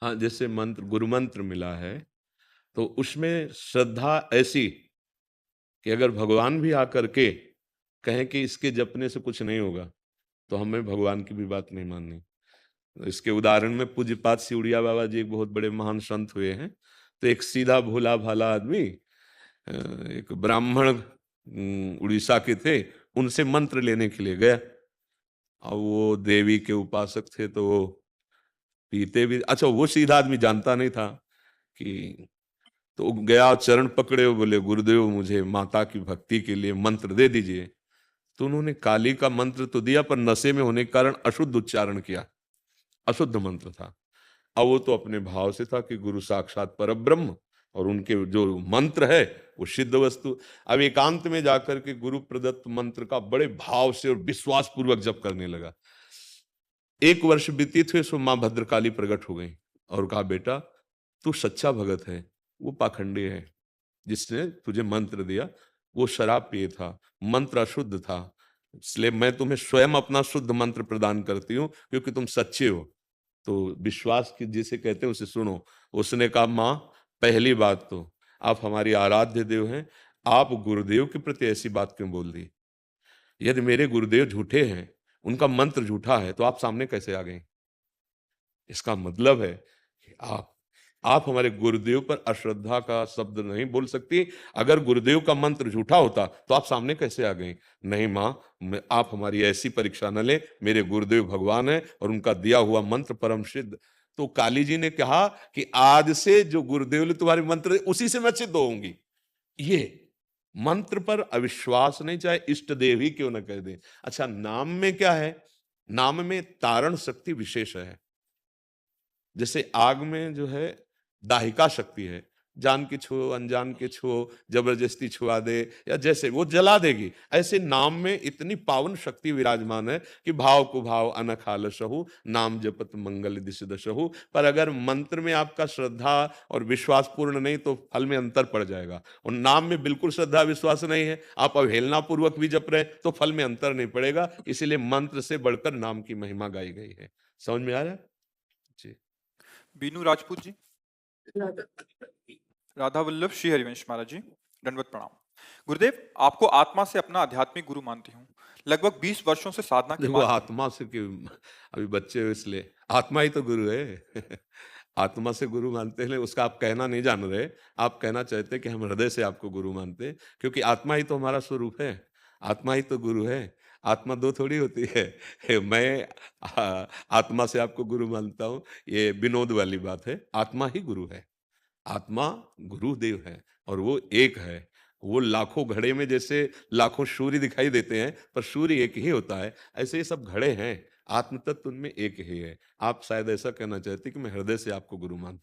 हाँ, जैसे मंत्र गुरु मंत्र मिला है, तो उसमें श्रद्धा ऐसी कि अगर भगवान भी आकर के कहें कि इसके जपने से कुछ नहीं होगा, तो हमें भगवान की भी बात नहीं माननी। इसके उदाहरण में पूज्यपाद सिउड़िया बाबा जी एक बहुत बड़े महान संत हुए हैं। तो एक सीधा भोला-भाला आदमी एक ब्राह्मण उड़ीसा के थे, उनसे मंत्र लेने के लिए गया। अब वो देवी के उपासक थे, तो वो पीते भी अच्छा वो सीधा आदमी जानता नहीं था कि तो गया चरण पकड़े और बोले गुरुदेव मुझे माता की भक्ति के लिए मंत्र दे दीजिए। तो उन्होंने काली का मंत्र तो दिया पर नशे में होने के कारण अशुद्ध उच्चारण किया, अशुद्ध मंत्र था। अब वो तो अपने भाव से था कि गुरु साक्षात परब्रह्म और उनके जो मंत्र है वो सिद्ध वस्तु। अब एकांत में जाकर के गुरु प्रदत्त मंत्र का बड़े भाव से और विश्वास पूर्वक जप करने लगा। 1 वर्ष व्यतीत हुए सो माँ भद्रकाली प्रकट हो गई और कहा बेटा तू सच्चा भगत है, वो पाखंडी है जिसने तुझे मंत्र दिया, वो शराब पिए था, मंत्र अशुद्ध था, इसलिए मैं तुम्हें स्वयं अपना शुद्ध मंत्र प्रदान करती हूँ क्योंकि तुम सच्चे हो। तो विश्वास की जिसे कहते हैं उसे सुनो। उसने कहा माँ पहली बात तो आप हमारी आराध्य देव हैं, आप गुरुदेव के प्रति ऐसी बात क्यों बोल दी? यदि मेरे गुरुदेव झूठे हैं, उनका मंत्र झूठा है, तो आप सामने कैसे आ गए? इसका मतलब है कि आप हमारे गुरुदेव पर अश्रद्धा का शब्द नहीं बोल सकती। अगर गुरुदेव का मंत्र झूठा होता तो आप सामने कैसे आ गई? नहीं माँ, आप हमारी ऐसी परीक्षा न लें, मेरे गुरुदेव भगवान है और उनका दिया हुआ मंत्र परम सिद्ध। तो काली जी ने कहा कि आज से जो गुरुदेव ने तुम्हारे मंत्र उसी से मैं सिद्ध होऊंगी। ये मंत्र पर अविश्वास नहीं, चाहे इष्ट देव ही क्यों न कह दे। अच्छा नाम में क्या है? नाम में तारण शक्ति विशेष है। जैसे आग में जो है दाहिका शक्ति है, जान के छुओ अनजान के छुओ जबरदस्ती छुआ दे या जैसे वो जला देगी, ऐसे नाम में इतनी पावन शक्ति विराजमान है कि भाव को भाव अनख आलसहु नाम जपत मंगल दिश दशहु। पर अगर मंत्र में आपका श्रद्धा और विश्वास पूर्ण नहीं तो फल में अंतर पड़ जाएगा, और नाम में बिल्कुल श्रद्धा विश्वास नहीं है, आप अवहेलना पूर्वक भी जप रहे तो फल में अंतर नहीं पड़ेगा। इसीलिए मंत्र से बढ़कर नाम की महिमा गाई गई है। समझ में आ रहा है जी? बीनू राजपूत जी। राधा वल्लभ श्री हरिवंश महाराज जी, दंडवत प्रणाम। गुरुदेव, आपको आत्मा से अपना आध्यात्मिक गुरु मानती हूँ। लगभग 20 वर्षों से साधना के देखो बाद आत्मा से क्यों, अभी बच्चे हो इसलिए आत्मा ही तो गुरु है। आत्मा से गुरु मानते हैं उसका आप कहना नहीं जान रहे। आप कहना चाहते हैं कि हम हृदय से आपको गुरु मानते हैं, क्योंकि आत्मा ही तो हमारा स्वरूप है, आत्मा ही तो गुरु है। आत्मा दो थोड़ी होती है। मैं आत्मा से आपको गुरु मानता हूँ, ये विनोद वाली बात है। आत्मा ही गुरु है, आत्मा गुरुदेव है और वो एक है। वो लाखों घड़े में जैसे लाखों सूर्य दिखाई देते हैं पर सूर्य एक ही होता है, ऐसे ये सब घड़े हैं, आत्म तत्व उनमें एक ही है। आप शायद ऐसा कहना चाहते कि मैं हृदय से आपको गुरु मानता हूं।